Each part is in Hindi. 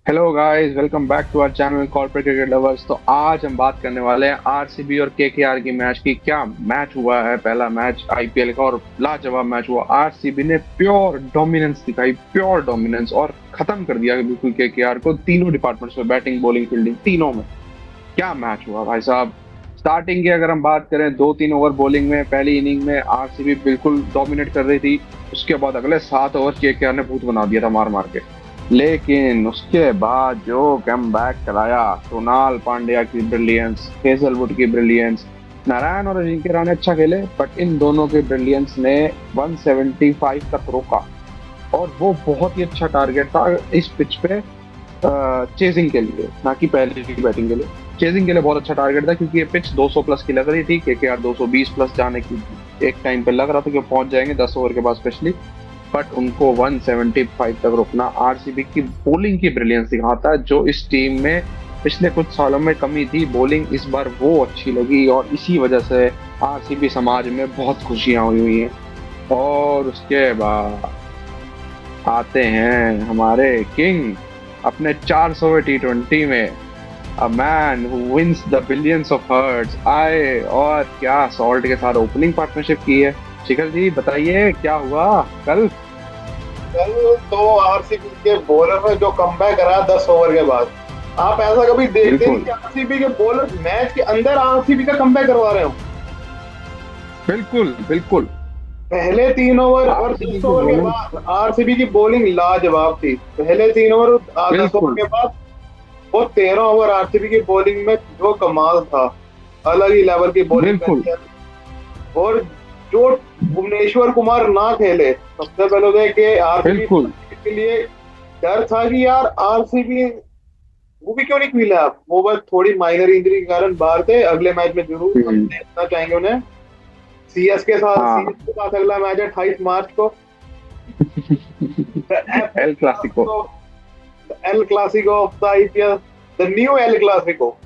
Hello guys, welcome back to our channel corporate cricket lovers. तो आज हम बात करने वाले हैं आरसीबी और केकेआर की मैच की। क्या मैच हुआ है, पहला मैच आईपीएल का, और लाजवाब मैच हुआ। आरसीबी ने प्योर डोमिनेंस दिखाई, प्योर डोमिनेंस, और खत्म कर दिया बिल्कुल केकेआर को तीनों डिपार्टमेंट्स में, बैटिंग बॉलिंग फील्डिंग तीनों में। क्या मैच हुआ भाई साहब। स्टार्टिंग की अगर हम बात करें, 2-3 ओवर बॉलिंग में पहली इनिंग में आरसीबी बिल्कुल डोमिनेट कर रही थी। उसके बाद अगले 7 ओवर केकेआर ने भूत बना दिया था मार मार के। लेकिन उसके बाद जो कम बैक कराया, कृणाल पांड्या की ब्रिलियंस, हेजलवुड की ब्रिलियंस, नारायण और अजिंक्य रहाणे अच्छा खेले, बट इन दोनों के ब्रिलियंस ने 175 तक रोका। और वो बहुत ही अच्छा टारगेट था इस पिच पे, चेजिंग के लिए, ना कि पहले की बैटिंग के लिए। चेजिंग के लिए बहुत अच्छा टारगेट था, क्योंकि ये पिच 200 प्लस की लग रही थी, केकेआर 220 प्लस जाने की एक टाइम पे लग रहा था कि वो पहुंच जाएंगे 10 ओवर के बाद स्पेशली। बट उनको 175 तक रोकना आरसीबी की बॉलिंग की ब्रिलियंस दिखाता है, जो इस टीम में पिछले कुछ सालों में कमी थी। बॉलिंग इस बार वो अच्छी लगी, और इसी वजह से आरसीबी समाज में बहुत खुशियां हुई हुई हैं। और उसके बाद आते हैं हमारे किंग अपने 400वें टी20 में, a man who wins the billions of hearts आए। और क्या सॉल्ट के साथ ओपनिंग पार्टनरशिप की है। शिखर जी बताइए क्या हुआ कल। कल तो आरसीबी के बॉलर ने जो कमबैक करा 10 ओवर के बाद। आप ऐसा कभी देखते नहीं बिल्कुल कि आरसीबी के बॉलर मैच के अंदर आरसीबी का कमबैक करवा रहे हो। बिल्कुल बिल्कुल। पहले 3 ओवर और आरसीबी दस की ओवर के बॉलिंग। बाद आरसीबी की बॉलिंग लाजवाब थी। पहले 3 ओवर और 10 ओवर बिल्कुल के बाद वो 13 ओवर आरसीबी की बॉलिंग में जो कमाल था, अलग ही लेवल की बॉलिंग बिल्कुल। करी है। और जो भुवनेश्वर कुमार ना खेले, सबसे पहले तो है कि आरसीबी बिल्कुल के लिए डर था कि यार आरसीबी वो भी क्यों नहीं खेला। वो बस थोड़ी माइनर इंजरी के कारण बाहर थे। अगले मैच में जरूर हम हम्म, देखना चाहेंगे उन्हें। सीएस हाँ। के साथ अगला मैच है 28 मार्च को। El Clasico. El Clasico of the IPL, the new El Clasico.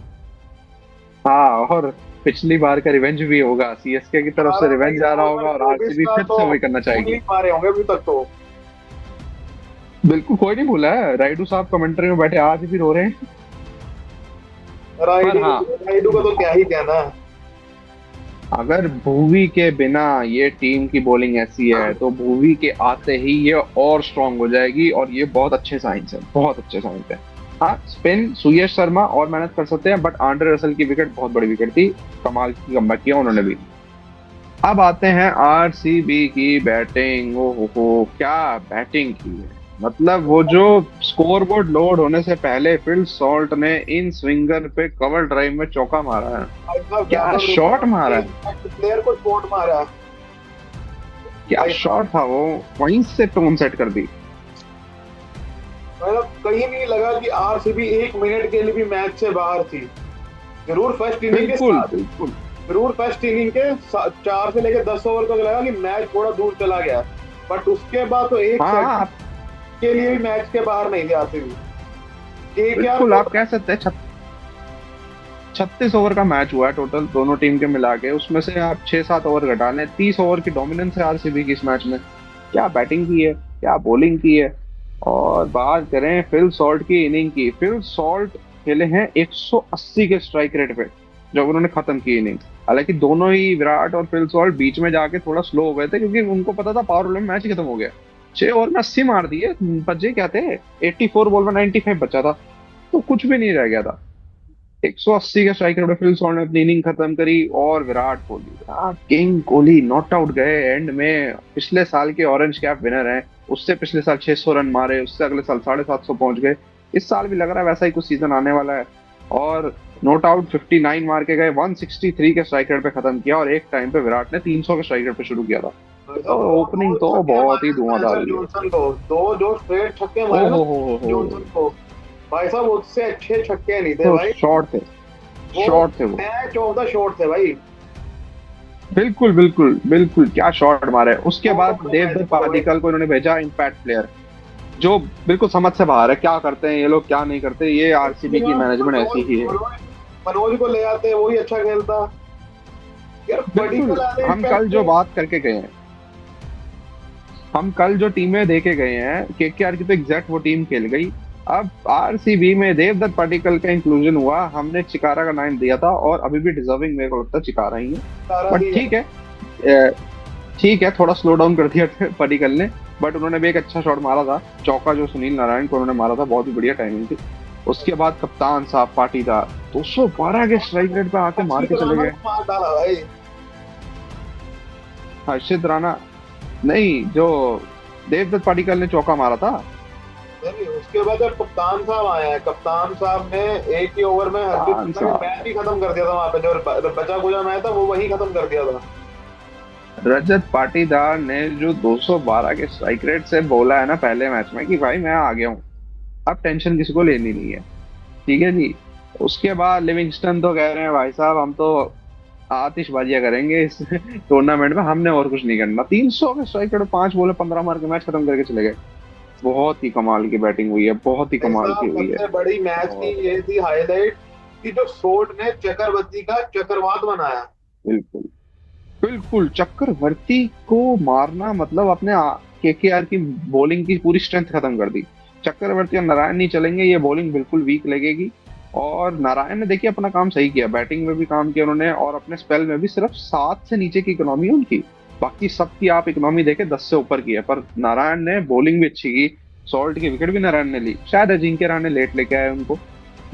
हाँ, और पिछली बार का रिवेंज भी होगा, सीएसके की तरफ से अठारह मई रिवेंज आ रहा होगा, और 2024 आरसीबी का फिर तो से वही करना भूल चाहेगी। नहीं पा रहे होंगे अभी तक तो। बिल्कुल, कोई नहीं भूला है। राइडू साहब कमेंट्री में बैठे आज भी रो रहे हैं। पर राइडी हाँ, राइडू का तो क्या ही कहना है। अगर भुवी के बिना ये टीम की बॉलिंग ऐसी है, तो भुवी के आते ही ये और स्ट्रांग हो जाएगी, और ये बहुत अच्छे साइंस है, बहुत अच्छे साइंस है। हाँ, स्पिन सुयश शर्मा और मेहनत कर सकते हैं, बट आंड्रे रसल की विकेट बहुत बड़ी विकेट थी। कमाल की कमबैक किया उन्होंने भी। अब आते हैं आरसीबी की बैटिंग। ओ हो, क्या बैटिंग की है। मतलब वो जो स्कोर बोर्ड लोड होने से पहले फिल सॉल्ट ने इन स्विंगर पे कवर ड्राइव में चौका मारा है। भाई साहब क्या वैभव शॉट सूर्यवंशी मारा ने है। इम्पैक्ट प्लेयर को चोट मारा। क्या भाई शॉट था वो। वहीं से टोन सेट कर दी। मतलब कहीं नहीं लगा कि आरसीबी 1 मिनट के लिए भी मैच से बाहर थी। जरूर फर्स्ट इनिंग के बिल्कुल साथ, बिल्कुल। जरूर फर्स्ट इनिंग के 4 से लेकर 10 ओवर तक लगा कि मैच थोड़ा दूर चला गया। बट उसके बाद तो एक हाँ सेकंड आप, के लिए भी मैच के बाहर नहीं थे आरसीबी। केकेआर बिल्कुल को आप कह सकते हैं। 36 ओवर का मैच हुआ है टोटल, दोनों टीम के मिला के। उसमें से आप 6-7 ओवर घटा लें, 30 ओवर की डोमिनेंस है आरसीबी की इस मैच में। क्या बैटिंग की है, क्या बॉलिंग की है। और बात करें फिल सॉल्ट की इनिंग की, फिल सॉल्ट खेले हैं 180 के स्ट्राइक रेट पे जब उन्होंने खत्म की इनिंग। हालांकि दोनों ही, विराट और फिल सॉल्ट, बीच में जाके थोड़ा स्लो हो गए थे, क्योंकि उनको पता था पावर प्ले में मैच खत्म हो गया। 6 ओवर में 80 मार दिए, बचे क्या थे, 84 बॉल में 95 बचा था, तो कुछ भी नहीं रह गया था। 180 के स्ट्राइक रेट पे फिल सॉल्ट ने अपनी इनिंग खत्म करी। और Virat king Kohli not out गए एंड में। पिछले साल के ऑरेंज कैप विनर हैं, उससे पिछले साल 600 रन मारे, उससे अगले साल 750 पहुंच गए। इस साल भी लग रहा है वैसा ही कुछ सीजन आने वाला है। और नॉट आउट 59 मार के गए, 163 के स्ट्राइक रेट पे खत्म किया, और एक टाइम पे विराट ने 300 के स्ट्राइक रेट पे शुरू किया था। तो दो ओपनिंग तो छक्के बहुत ही मारे धुआंधार स्पेंसर हुई है। जॉनसन को। दो जो स्ट्रेट छक्के ओ मारे ना हो। जॉनसन को। भाई साहब उससे अच्छे छक्के नहीं थे तो भाई। शॉर्ट थे, वो शॉर्ट थे वो। मैच ऑफ द शॉट थे भाई। बिल्कुल बिल्कुल बिल्कुल, क्या शॉट मारे। उसके शॉट ऑफ बाद द मैच देवदत्त था भाई। पादिक्कल को इन्होंने भेजा इम्पैक्ट प्लेयर, जो बिल्कुल समझ से बाहर है। क्या करते हैं ये लोग, क्या नहीं करते, ये आरसीबी की मैनेजमेंट ऐसी मनोज ही है। मनोज मनोज को ले आते, वही अच्छा खेलता। यार बड़ी को बिल्कुल। लाते हम कल इम्पैक्ट। जो बात करके गए हैं, हम कल जो टीमें देखे गए हैं, केकेआर की तो एग्जैक्ट वो टीम खेल गई। अब आरसीबी में देवदत्त पाटिकल का इंक्लूजन हुआ, हमने चिकारा का नाम दिया था और अभी भी डिजर्विंग मेरे को लगता है चिकारा ही है। सारा बट ही है। ठीक है, ठीक है, थोड़ा स्लो डाउन कर दिया पाटिकल ने। बट उन्होंने भी एक अच्छा शॉट मारा था, चौका जो सुनील नारायण को उन्होंने मारा था, बहुत ही बढ़िया टाइमिंग थी। उसके बाद कप्तान साहब पाटीदार 212 के स्ट्राइक रेट पे आके मार के हर्षित चले राणा गए। को मार डाला भाई। हर्षित राणा नहीं, जो देवदत्त पाटिकल ने चौका मारा था। नहीं, उसके बाद जब कप्तान साहब आए हैं, कप्तान साहब ने एक ही ओवर में हरदीप कप्तान सिंह का साहब मैच ही खत्म कर दिया था। वहां पे जो बचा कुचा मैच था वो वही खत्म कर दिया था। रजत पाटीदार ने जो 212 के स्ट्राइक रेट से बोला है ना पहले मैच में कि भाई मैं आ गया हूँ, अब टेंशन किसी को लेनी नहीं है। ठीक है जी। उसके बाद लिविंगस्टन तो कह रहे हैं भाई साहब हम तो आतिशबाजियां करेंगे इस टूर्नामेंट में, हमने और कुछ नहीं करना। 300 के स्ट्राइक रेट, 5 बॉल 15 मार के मैच खत्म करके चले गए। बहुत ही कमाल की बैटिंग हुई है, बहुत ही कमाल ऐसा की हुई है। सबसे बड़ी मैच की बहुत, ये थी हाईलाइट कि जो सोट ने चक्रवर्ती का चक्रवात बनाया। बिल्कुल बिल्कुल, चक्रवर्ती को मारना मतलब अपने केकेआर की बॉलिंग की पूरी स्ट्रेंथ खत्म कर दी। चक्रवर्ती और नारायण नहीं चलेंगे, ये बॉलिंग बिल्कुल वीक लगेगी। और नारायण ने देखिए अपना काम सही किया, बैटिंग में भी काम किया उन्होंने, और अपने स्पेल में भी सिर्फ 7 से नीचे की इकोनॉमी है उनकी। बाकी सबकी आप इकोनॉमी देखे 10 से ऊपर की है, पर नारायण ने बॉलिंग भी अच्छी की। सॉल्ट की विकेट भी नारायण ने ली, शायद अजिंक्य रहाणे लेट लेके आए उनको।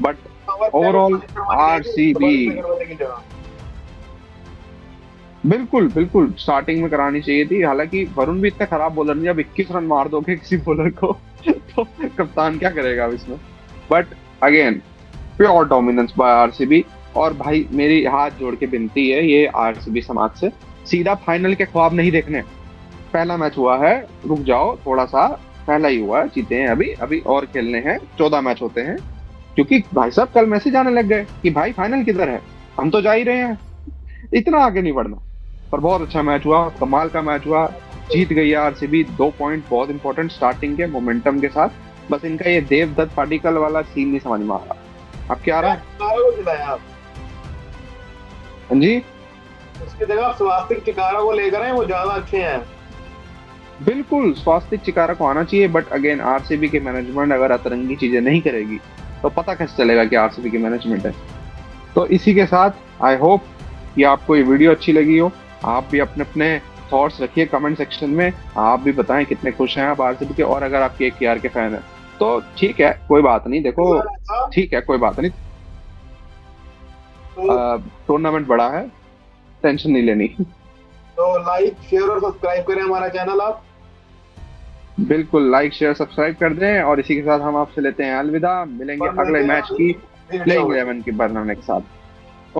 बट पावर प्ले में ओवरऑल महेंद्र शर्मा की जगह आरसीबी, रवींद्र चक्रवर्ती की जगह। बिल्कुल बिल्कुल स्टार्टिंग में करानी चाहिए थी। हालांकि वरुण भी इतना खराब बॉलर नहीं, अब 21 रन मार दोगे किसी बॉलर को तो कप्तान क्या करेगा अब इसमें। But again, pure dominance by RCB. और भाई मेरी हाथ जोड़ के विनती है ये आरसीबी समाज से, सीधा फाइनल के ख्वाब नहीं देखने। पहला मैच हुआ है, रुक जाओ थोड़ा सा, पहला ही हुआ है, जीते हैं अभी, अभी और खेलने हैं, 14 मैच होते हैं। क्योंकि भाई साहब कल मैसेज आने लग गए कि भाई फाइनल किधर है, हम तो जा ही रहे हैं, इतना आगे नहीं बढ़ना। पर बहुत अच्छा मैच हुआ, कमाल का मैच हुआ, जीत गई है आरसीबी। 2 पॉइंट बहुत इंपॉर्टेंट स्टार्टिंग के मोमेंटम के साथ। बस इनका ये देवदत्त पाटिकल वाला सीन नहीं समझ में आ रहा। अब क्या रहा। चिकारा को जिताया आप। हाँ जी, उसकी जगह आप स्वास्तिक चिकारा को लेकर आए, वो ज्यादा अच्छे हैं। बिल्कुल स्वास्थ्य चिकारा को आना चाहिए। बट अगेन आरसीबी के मैनेजमेंट अगर अतरंगी चीजें नहीं करेगी तो पता कैसे चलेगा कि आरसीबी की मैनेजमेंट है। तो इसी के साथ आई होप कि आपको ये वीडियो अच्छी लगी हो। आप भी अपने अपने थॉट्स रखिए कमेंट सेक्शन में, आप भी बताएं कितने खुश हैं आप आरसीबी के, और अगर आप केकेआर के फैन हैं तो ठीक है, कोई बात नहीं, देखो अच्छा, ठीक है, कोई बात नहीं, तो टूर्नामेंट बड़ा है, टेंशन नहीं लेनी। लाइक शेयर और सब्सक्राइब करें हमारा चैनल आप। बिल्कुल लाइक शेयर सब्सक्राइब कर दें, और इसी के साथ हम आपसे लेते हैं अलविदा, मिलेंगे और अगले मिलते हैं मैच की अगली वीडियो प्लेइंग में। 11 के बनाने के साथ।